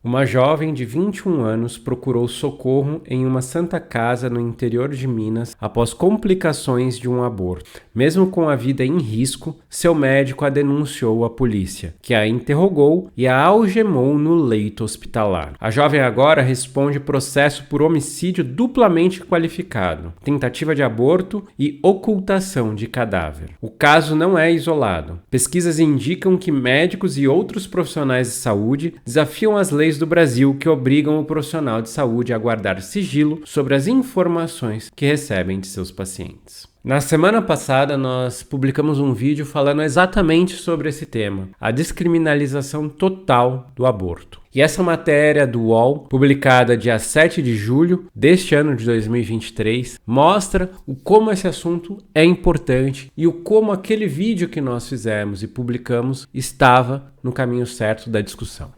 Uma jovem de 21 anos procurou socorro em uma santa casa no interior de Minas após complicações de um aborto. Mesmo com a vida em risco, seu médico a denunciou à polícia, que a interrogou e a algemou no leito hospitalar. A jovem agora responde processo por homicídio duplamente qualificado, tentativa de aborto e ocultação de cadáver. O caso não é isolado. Pesquisas indicam que médicos e outros profissionais de saúde desafiam as leis do Brasil que obrigam o profissional de saúde a guardar sigilo sobre as informações que recebem de seus pacientes. Na semana passada, nós publicamos um vídeo falando exatamente sobre esse tema, a descriminalização total do aborto. E essa matéria do UOL, publicada dia 7 de julho deste ano de 2023, mostra o como esse assunto é importante e o como aquele vídeo que nós fizemos e publicamos estava no caminho certo da discussão.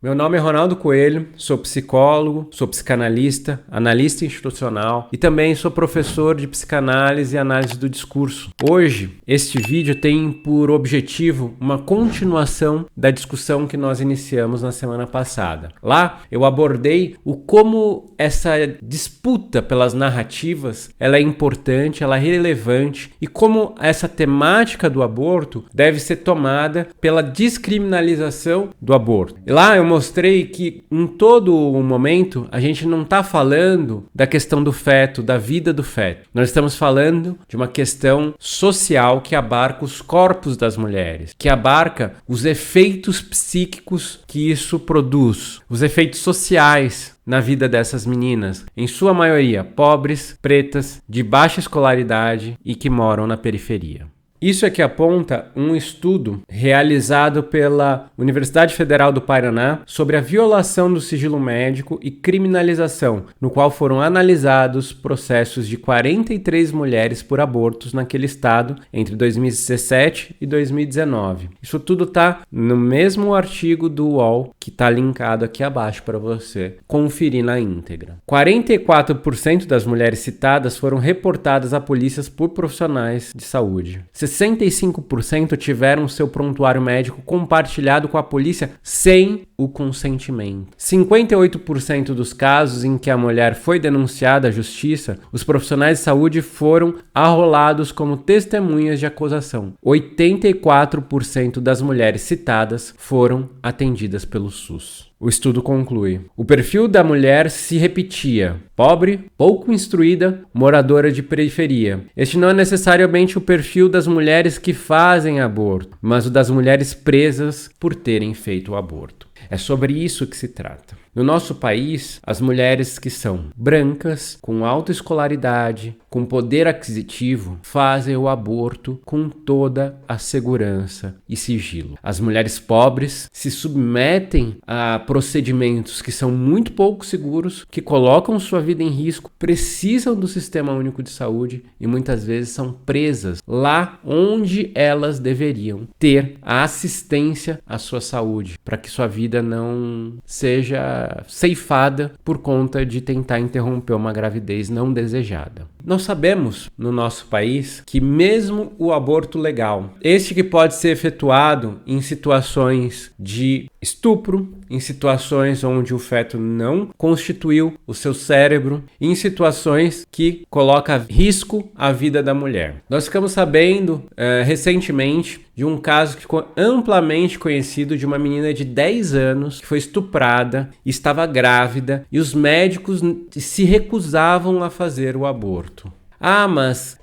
Meu nome é Ronaldo Coelho, sou psicólogo, sou psicanalista, analista institucional e também sou professor de psicanálise e análise do discurso. Hoje, este vídeo tem por objetivo uma continuação da discussão que nós iniciamos na semana passada. Lá, eu abordei o como essa disputa pelas narrativas ela é importante, ela é relevante e como essa temática do aborto deve ser tomada pela descriminalização do aborto. E lá eu mostrei que em todo momento a gente não está falando da questão do feto, da vida do feto. Nós estamos falando de uma questão social que abarca os corpos das mulheres, que abarca os efeitos psíquicos que isso produz, os efeitos sociais na vida dessas meninas, em sua maioria pobres, pretas, de baixa escolaridade e que moram na periferia. Isso é que aponta um estudo realizado pela Universidade Federal do Paraná sobre a violação do sigilo médico e criminalização, no qual foram analisados processos de 43 mulheres por abortos naquele estado entre 2017 e 2019. Isso tudo está no mesmo artigo do UOL que está linkado aqui abaixo para você conferir na íntegra. 44% das mulheres citadas foram reportadas a polícias por profissionais de saúde. 65% tiveram seu prontuário médico compartilhado com a polícia sem o consentimento. 58% dos casos em que a mulher foi denunciada à justiça, os profissionais de saúde foram arrolados como testemunhas de acusação. 84% das mulheres citadas foram atendidas pelo SUS. O estudo conclui: o perfil da mulher se repetia: pobre, pouco instruída, moradora de periferia. Este não é necessariamente o perfil das mulheres que fazem aborto, mas o das mulheres presas por terem feito o aborto. É sobre isso que se trata. No nosso país, as mulheres que são brancas, com alta escolaridade, com poder aquisitivo, fazem o aborto com toda a segurança e sigilo. As mulheres pobres se submetem a procedimentos que são muito pouco seguros, que colocam sua vida em risco, precisam do Sistema Único de Saúde e muitas vezes são presas lá onde elas deveriam ter a assistência à sua saúde, para que sua vida não seja ceifada por conta de tentar interromper uma gravidez não desejada. Nós sabemos no nosso país que mesmo o aborto legal, este que pode ser efetuado em situações de estupro, em situações onde o feto não constituiu o seu cérebro, em situações que colocam a risco a vida da mulher. Nós ficamos sabendo recentemente de um caso que ficou amplamente conhecido de uma menina de 10 anos que foi estuprada, estava grávida e os médicos se recusavam a fazer o aborto. Ah, mas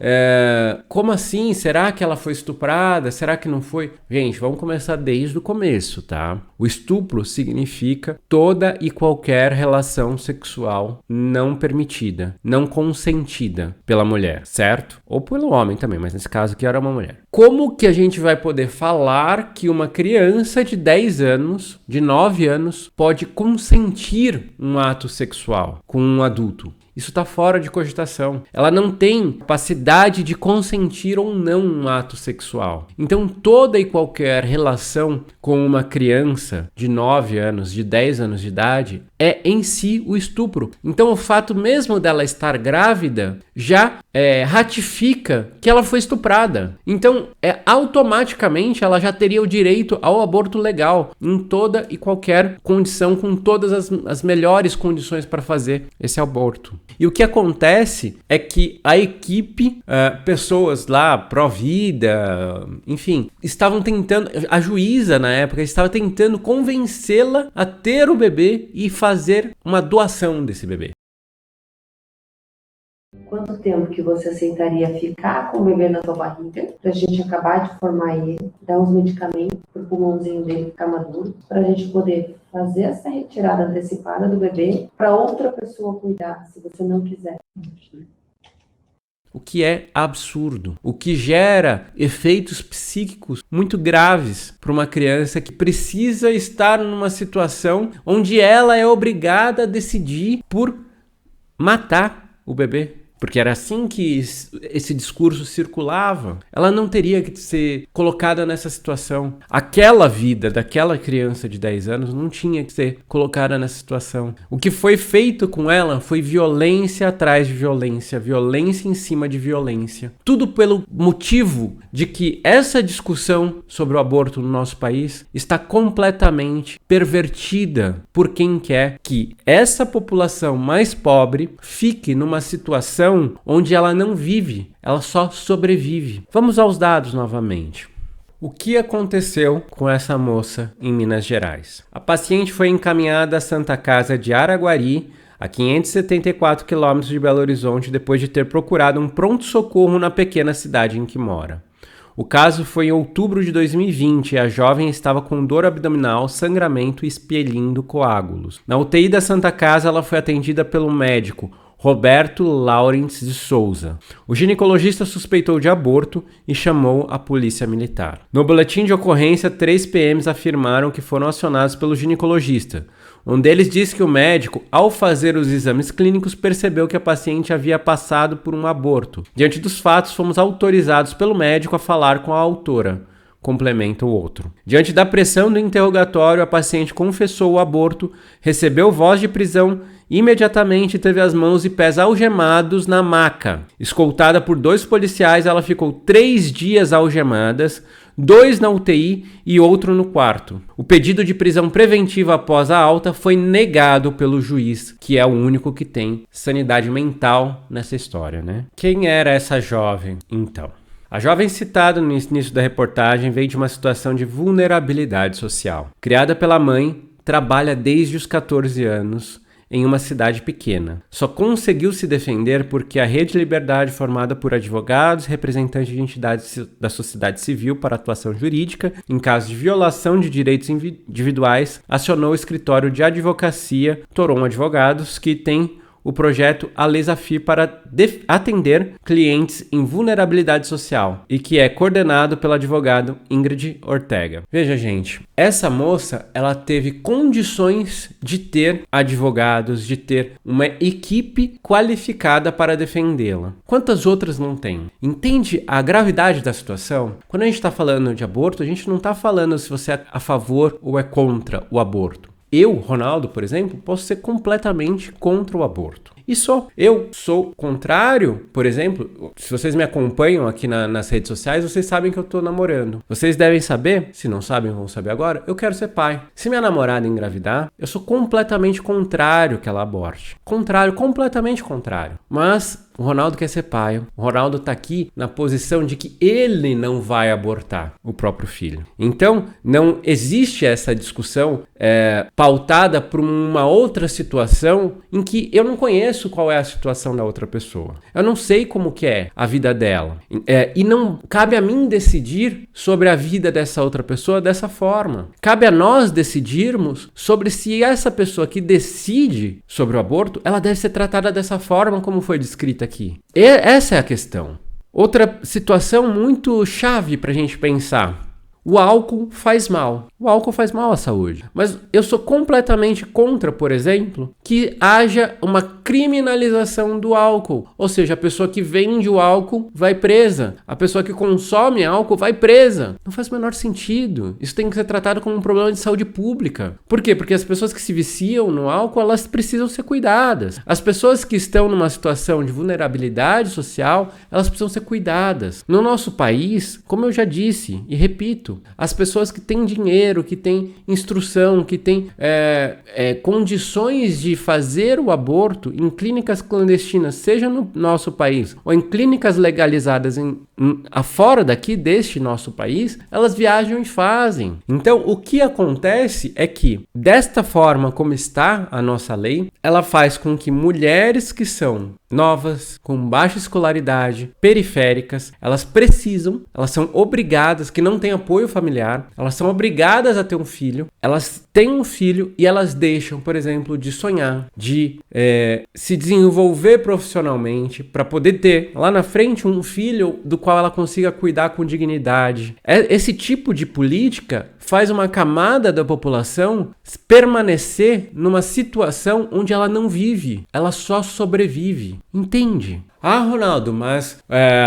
como assim? Será que ela foi estuprada? Será que não foi? Gente, vamos começar desde o começo, tá? O estupro significa toda e qualquer relação sexual não permitida, não consentida pela mulher, certo? Ou pelo homem também, mas nesse caso aqui era uma mulher. Como que a gente vai poder falar que uma criança de 10 anos, de 9 anos, pode consentir um ato sexual com um adulto? Isso está fora de cogitação. Ela não tem capacidade de consentir ou não um ato sexual. Então, toda e qualquer relação com uma criança de 9 anos, de 10 anos de idade, é em si o estupro. Então, o fato mesmo dela estar grávida já ratifica que ela foi estuprada. Então, automaticamente, ela já teria o direito ao aborto legal em toda e qualquer condição, com todas as melhores condições para fazer esse aborto. E o que acontece é que a equipe, pessoas lá, pró-vida, enfim, estavam tentando, a juíza na época estava tentando convencê-la a ter o bebê e fazer uma doação desse bebê. Quanto tempo que você aceitaria ficar com o bebê na sua barriga, pra gente acabar de formar ele, dar uns medicamentos pro pulmãozinho dele ficar maduro, pra gente poder fazer essa retirada antecipada do bebê para outra pessoa cuidar, se você não quiser? O que é absurdo, o que gera efeitos psíquicos muito graves para uma criança que precisa estar numa situação onde ela é obrigada a decidir por matar o bebê. Porque era assim que esse discurso circulava. Ela não teria que ser colocada nessa situação. Aquela vida daquela criança de 10 anos não tinha que ser colocada nessa situação. O que foi feito com ela foi violência atrás de violência, violência em cima de violência. Tudo pelo motivo de que essa discussão sobre o aborto no nosso país está completamente pervertida por quem quer que essa população mais pobre fique numa situação onde ela não vive, ela só sobrevive. Vamos aos dados novamente. O que aconteceu com essa moça em Minas Gerais? A paciente foi encaminhada à Santa Casa de Araguari, a 574 quilômetros de Belo Horizonte, depois de ter procurado um pronto-socorro na pequena cidade em que mora. O caso foi em outubro de 2020 e a jovem estava com dor abdominal, sangramento e expelindo coágulos. Na UTI da Santa Casa, ela foi atendida pelo médico Roberto Laurentes de Souza. O ginecologista suspeitou de aborto e chamou a polícia militar. No boletim de ocorrência, 3 PMs afirmaram que foram acionados pelo ginecologista. Um deles disse que o médico, ao fazer os exames clínicos, percebeu que a paciente havia passado por um aborto. Diante dos fatos, fomos autorizados pelo médico a falar com a autora. Complementa o outro. Diante da pressão do interrogatório, a paciente confessou o aborto, recebeu voz de prisão e imediatamente teve as mãos e pés algemados na maca. Escoltada por 2 policiais, ela ficou 3 dias algemadas, 2 na UTI e outro no quarto. O pedido de prisão preventiva após a alta foi negado pelo juiz, que é o único que tem sanidade mental nessa história, né? Quem era essa jovem, então? A jovem citada no início da reportagem veio de uma situação de vulnerabilidade social. Criada pela mãe, trabalha desde os 14 anos em uma cidade pequena. Só conseguiu se defender porque a Rede Liberdade, formada por advogados, representantes de entidades da sociedade civil para atuação jurídica em caso de violação de direitos individuais, acionou o escritório de advocacia Toron Advogados, que tem o projeto A Lesafir para atender clientes em vulnerabilidade social e que é coordenado pelo advogado Ingrid Ortega. Veja, gente, essa moça, ela teve condições de ter advogados, de ter uma equipe qualificada para defendê-la. Quantas outras não tem? Entende a gravidade da situação? Quando a gente está falando de aborto, a gente não está falando se você é a favor ou é contra o aborto. Eu, Ronaldo, por exemplo, posso ser completamente contra o aborto. E eu sou contrário, por exemplo, se vocês me acompanham aqui nas redes sociais, vocês sabem que eu tô namorando. Vocês devem saber, se não sabem, vão saber agora, eu quero ser pai. Se minha namorada engravidar, eu sou completamente contrário que ela aborte. Contrário, completamente contrário. Mas o Ronaldo quer ser pai. O Ronaldo tá aqui na posição de que ele não vai abortar o próprio filho. Então, não existe essa discussão pautada por uma outra situação em que eu não conheço qual é a situação da outra pessoa. Eu não sei como que é a vida dela. E não cabe a mim decidir sobre a vida dessa outra pessoa dessa forma. Cabe a nós decidirmos sobre se essa pessoa que decide sobre o aborto, ela deve ser tratada dessa forma como foi descrita aqui. Essa é a questão. Outra situação muito chave para a gente pensar. O álcool faz mal. O álcool faz mal à saúde. Mas eu sou completamente contra, por exemplo, que haja uma criminalização do álcool. Ou seja, a pessoa que vende o álcool vai presa. A pessoa que consome álcool vai presa. Não faz o menor sentido. Isso tem que ser tratado como um problema de saúde pública. Por quê? Porque as pessoas que se viciam no álcool, elas precisam ser cuidadas. As pessoas que estão numa situação de vulnerabilidade social, elas precisam ser cuidadas. No nosso país, como eu já disse e repito, as pessoas que têm dinheiro, que têm instrução, que têm condições de fazer o aborto em clínicas clandestinas, seja no nosso país ou em clínicas legalizadas fora daqui deste nosso país, elas viajam e fazem. Então, o que acontece é que, desta forma como está a nossa lei, ela faz com que mulheres que são novas, com baixa escolaridade, periféricas, elas são obrigadas, que não têm apoio familiar, elas são obrigadas a ter um filho, elas têm um filho e elas deixam, por exemplo, de sonhar, de se desenvolver profissionalmente para poder ter lá na frente um filho do qual ela consiga cuidar com dignidade. Esse tipo de política faz uma camada da população permanecer numa situação onde ela não vive, ela só sobrevive. Entende? Ah, Ronaldo, mas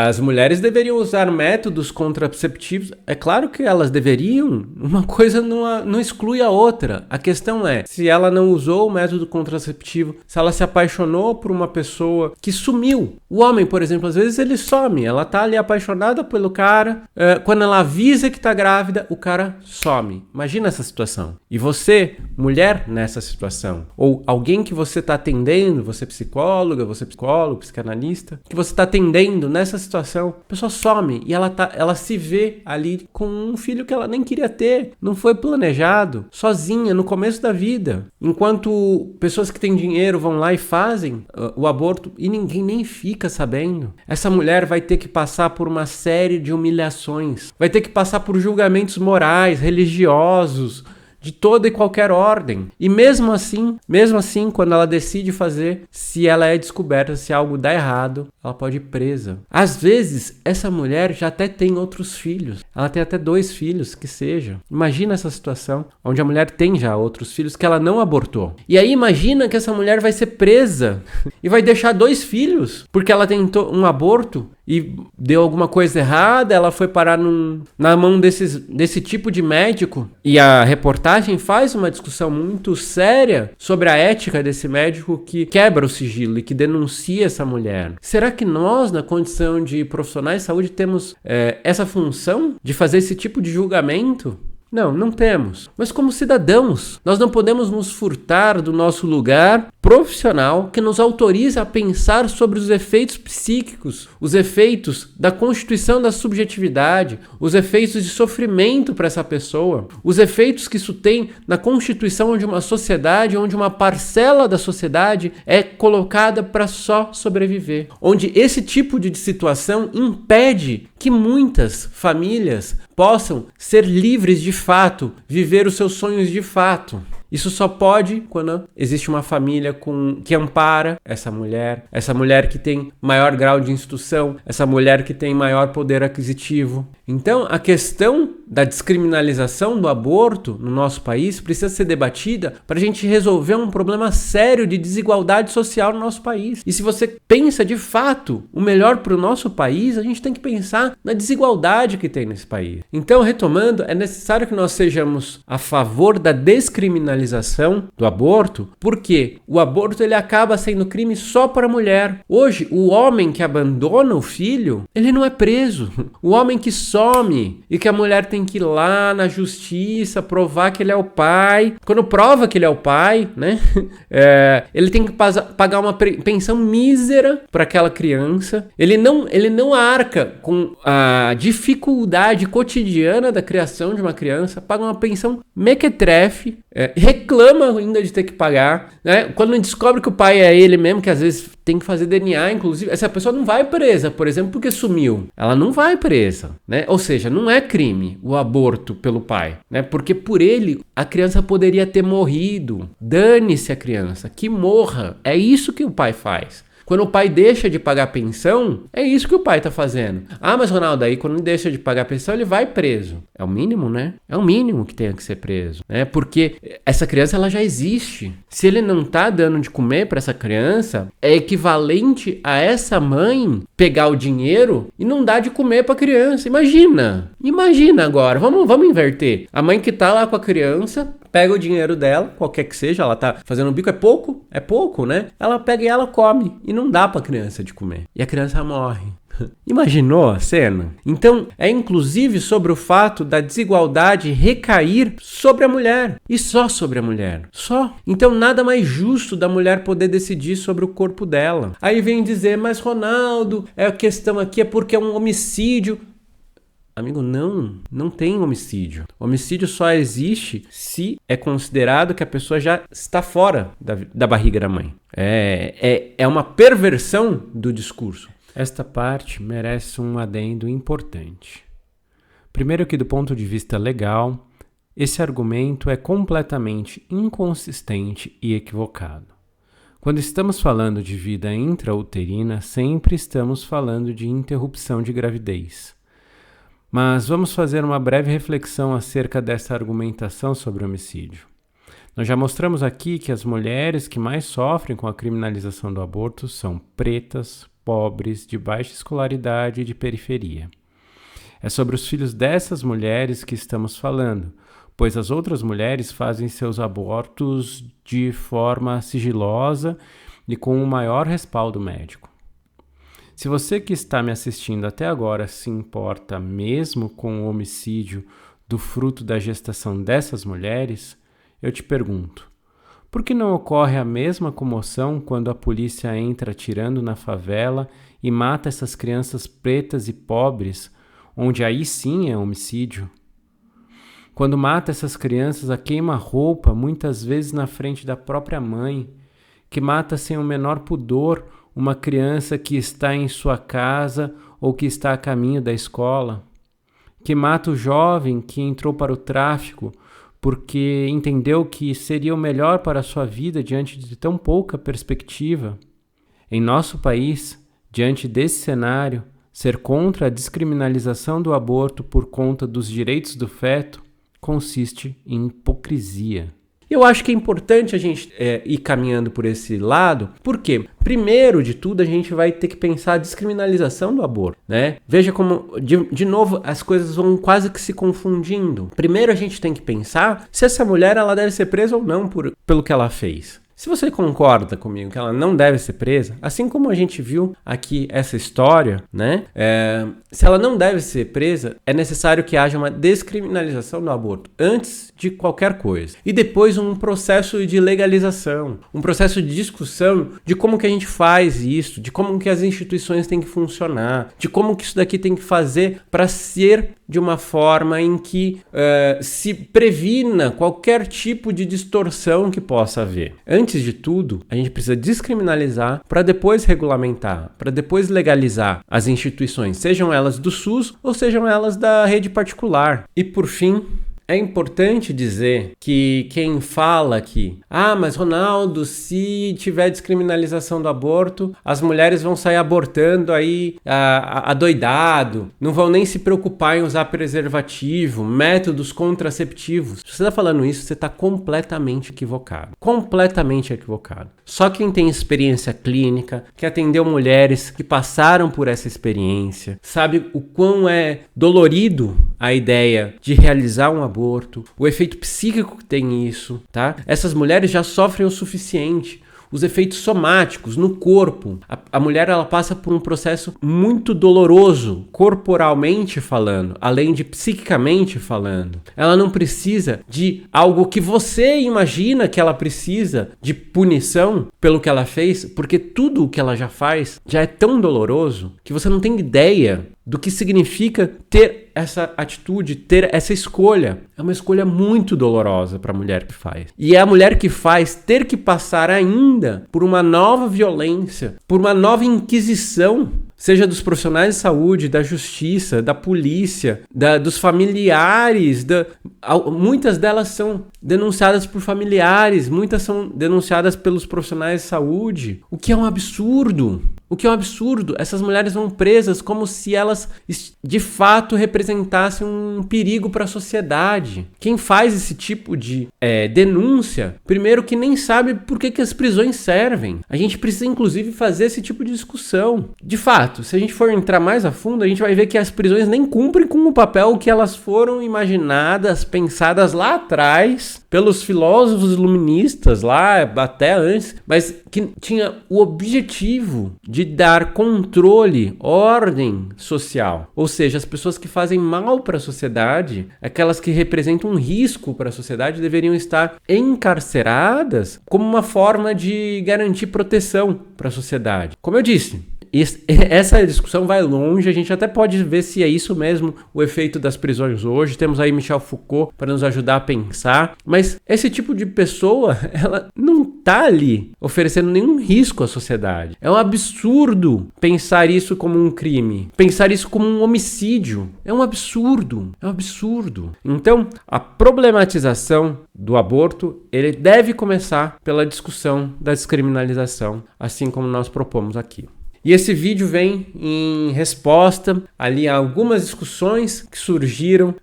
as mulheres deveriam usar métodos contraceptivos. É claro que elas deveriam. Uma coisa não exclui a outra. A questão é, se ela não usou o método contraceptivo, se ela se apaixonou por uma pessoa que sumiu. O homem, por exemplo, às vezes ele some. Ela tá ali apaixonada pelo cara. Quando ela avisa que tá grávida, o cara some. Imagina essa situação. E você, mulher, nessa situação. Ou alguém que você tá atendendo, você psicóloga, você psicólogo, psicanalista, que você está atendendo nessa situação, a pessoa some e ela se vê ali com um filho que ela nem queria ter, não foi planejado, sozinha, no começo da vida. Enquanto pessoas que têm dinheiro vão lá e fazem o aborto e ninguém nem fica sabendo. Essa mulher vai ter que passar por uma série de humilhações, vai ter que passar por julgamentos morais, religiosos, de toda e qualquer ordem. E mesmo assim, quando ela decide fazer, se ela é descoberta, se algo dá errado, ela pode ir presa. Às vezes, essa mulher já até tem outros filhos. Ela tem até 2 filhos, que seja. Imagina essa situação, onde a mulher tem já outros filhos que ela não abortou. E aí imagina que essa mulher vai ser presa e vai deixar 2 filhos, porque ela tentou um aborto e deu alguma coisa errada, ela foi parar na mão desse tipo de médico. E a reportagem faz uma discussão muito séria sobre a ética desse médico que quebra o sigilo e que denuncia essa mulher. Será que nós, na condição de profissionais de saúde, temos essa função de fazer esse tipo de julgamento? Não temos. Mas como cidadãos, nós não podemos nos furtar do nosso lugar profissional que nos autoriza a pensar sobre os efeitos psíquicos, os efeitos da constituição da subjetividade, os efeitos de sofrimento para essa pessoa, os efeitos que isso tem na constituição de uma sociedade onde uma parcela da sociedade é colocada para só sobreviver, onde esse tipo de situação impede que muitas famílias possam ser livres de fato, viver os seus sonhos de fato. Isso só pode quando existe uma família que ampara essa mulher que tem maior grau de instrução, essa mulher que tem maior poder aquisitivo. Então, a questão da descriminalização do aborto no nosso país precisa ser debatida para a gente resolver um problema sério de desigualdade social no nosso país. E se você pensa de fato o melhor para o nosso país, a gente tem que pensar na desigualdade que tem nesse país. Então, retomando, é necessário que nós sejamos a favor da descriminalização do aborto, porque o aborto ele acaba sendo crime só para a mulher. Hoje, o homem que abandona o filho, ele não é preso. O homem que some e que a mulher tem que ir lá na justiça provar que ele é o pai. Quando prova que ele é o pai, né? Ele tem que pagar uma pensão mísera para aquela criança. Ele não arca com a dificuldade cotidiana da criação de uma criança, paga uma pensão mequetrefe, reclama ainda de ter que pagar, né? Quando descobre que o pai é ele mesmo, que às vezes tem que fazer DNA, inclusive, essa pessoa não vai presa, por exemplo, porque sumiu. Ela não vai presa, né? Ou seja, não é crime o aborto pelo pai, né? Porque por ele a criança poderia ter morrido. Dane-se a criança, que morra. É isso que o pai faz. Quando o pai deixa de pagar pensão, é isso que o pai tá fazendo. Ah, mas Ronaldo, aí quando ele deixa de pagar pensão, ele vai preso. É o mínimo, né? É o mínimo que tenha que ser preso, né? Porque essa criança, ela já existe. Se ele não tá dando de comer para essa criança, é equivalente a essa mãe pegar o dinheiro e não dar de comer para a criança. Imagina agora. Vamos inverter. A mãe que tá lá com a criança pega o dinheiro dela, qualquer que seja, ela tá fazendo um bico, é pouco, né? Ela pega e ela come e não dá para a criança de comer. E a criança morre. Imaginou a cena? Então, é inclusive sobre o fato da desigualdade recair sobre a mulher. E só sobre a mulher. Só. Então, nada mais justo da mulher poder decidir sobre o corpo dela. Aí vem dizer, mas Ronaldo, a questão aqui é porque é um homicídio. Amigo, não tem homicídio. Homicídio só existe se é considerado que a pessoa já está fora da barriga da mãe. É uma perversão do discurso. Esta parte merece um adendo importante. Primeiro que do ponto de vista legal, esse argumento é completamente inconsistente e equivocado. Quando estamos falando de vida intrauterina, sempre estamos falando de interrupção de gravidez. Mas vamos fazer uma breve reflexão acerca dessa argumentação sobre homicídio. Nós já mostramos aqui que as mulheres que mais sofrem com a criminalização do aborto são pretas, pobres, de baixa escolaridade e de periferia. É sobre os filhos dessas mulheres que estamos falando, pois as outras mulheres fazem seus abortos de forma sigilosa e com o maior respaldo médico. Se você que está me assistindo até agora se importa mesmo com o homicídio do fruto da gestação dessas mulheres, eu te pergunto, por que não ocorre a mesma comoção quando a polícia entra atirando na favela e mata essas crianças pretas e pobres, onde aí sim é homicídio? Quando mata essas crianças a queima-roupa, muitas vezes na frente da própria mãe, que mata sem o menor pudor uma criança que está em sua casa ou que está a caminho da escola, que mata o jovem que entrou para o tráfico porque entendeu que seria o melhor para a sua vida diante de tão pouca perspectiva. Em nosso país, diante desse cenário, ser contra a descriminalização do aborto por conta dos direitos do feto consiste em hipocrisia. Eu acho que é importante a gente ir caminhando por esse lado, porque, primeiro de tudo, a gente vai ter que pensar a descriminalização do aborto, né? Veja como, de novo, as coisas vão quase que se confundindo. Primeiro a gente tem que pensar se essa mulher ela deve ser presa ou não pelo que ela fez. Se você concorda comigo que ela não deve ser presa, assim como a gente viu aqui essa história, né? Se ela não deve ser presa, é necessário que haja uma descriminalização do aborto antes de qualquer coisa. E depois um processo de legalização, um processo de discussão de como que a gente faz isso, de como que as instituições têm que funcionar, de como que isso daqui tem que fazer para ser de uma forma em que se previna qualquer tipo de distorção que possa haver. Antes de tudo, a gente precisa descriminalizar para depois regulamentar, para depois legalizar as instituições, sejam elas do SUS ou sejam elas da rede particular. E por fim, é importante dizer que quem fala que, mas Ronaldo, se tiver descriminalização do aborto, as mulheres vão sair abortando aí adoidado, não vão nem se preocupar em usar preservativo, métodos contraceptivos. Se você está falando isso, você está completamente equivocado. Completamente equivocado. Só quem tem experiência clínica, que atendeu mulheres que passaram por essa experiência, sabe o quão é dolorido a ideia de realizar um aborto, o efeito psíquico que tem isso, tá? Essas mulheres já sofrem o suficiente. Os efeitos somáticos no corpo. A mulher ela passa por um processo muito doloroso, corporalmente falando, além de psiquicamente falando. Ela não precisa de algo que você imagina que ela precisa, de punição pelo que ela fez, porque tudo o que ela já faz já é tão doloroso que você não tem ideia do que significa ter essa atitude, ter essa escolha. É uma escolha muito dolorosa para a mulher que faz. E é a mulher que faz ter que passar ainda por uma nova violência, por uma nova inquisição seja dos profissionais de saúde, da justiça, da polícia, dos familiares, muitas delas são denunciadas por familiares, muitas são denunciadas pelos profissionais de saúde, o que é um absurdo. O que é um absurdo, essas mulheres vão presas como se elas de fato representassem um perigo para a sociedade. Quem faz esse tipo de denúncia, primeiro que nem sabe por que as prisões servem. A gente precisa inclusive fazer esse tipo de discussão. De fato, se a gente for entrar mais a fundo, a gente vai ver que as prisões nem cumprem com o papel que elas foram imaginadas, pensadas lá atrás, pelos filósofos iluministas lá até antes, mas que tinha o objetivo de dar controle, ordem social. Ou seja, as pessoas que fazem mal para a sociedade, aquelas que representam um risco para a sociedade, deveriam estar encarceradas como uma forma de garantir proteção para a sociedade. Como eu disse, essa discussão vai longe, a gente até pode ver se é isso mesmo o efeito das prisões hoje. Temos aí Michel Foucault para nos ajudar a pensar, mas esse tipo de pessoa, ela não está ali oferecendo nenhum risco à sociedade. É um absurdo pensar isso como um crime, pensar isso como um homicídio. É um absurdo, é um absurdo. Então, a problematização do aborto, ele deve começar pela discussão da descriminalização, assim como nós propomos aqui. E esse vídeo vem em resposta ali a algumas discussões que surgiram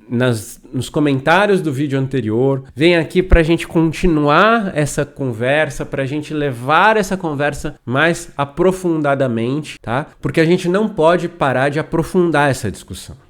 nos comentários do vídeo anterior. Vem aqui para a gente continuar essa conversa, para a gente levar essa conversa mais aprofundadamente, tá? Porque a gente não pode parar de aprofundar essa discussão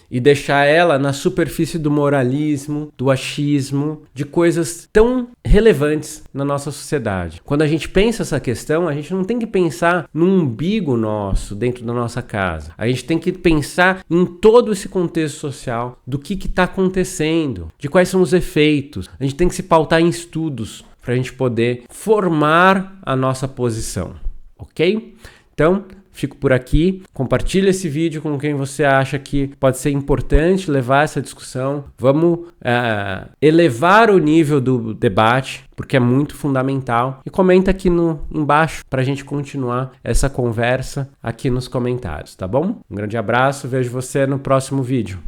e deixar ela na superfície do moralismo, do achismo, de coisas tão relevantes na nossa sociedade. Quando a gente pensa essa questão, a gente não tem que pensar num umbigo nosso, dentro da nossa casa. A gente tem que pensar em todo esse contexto social, do que está acontecendo, de quais são os efeitos. A gente tem que se pautar em estudos para a gente poder formar a nossa posição, ok? Então, fico por aqui. Compartilhe esse vídeo com quem você acha que pode ser importante levar essa discussão. Vamos elevar o nível do debate, porque é muito fundamental. E comenta aqui embaixo para a gente continuar essa conversa aqui nos comentários, tá bom? Um grande abraço, vejo você no próximo vídeo.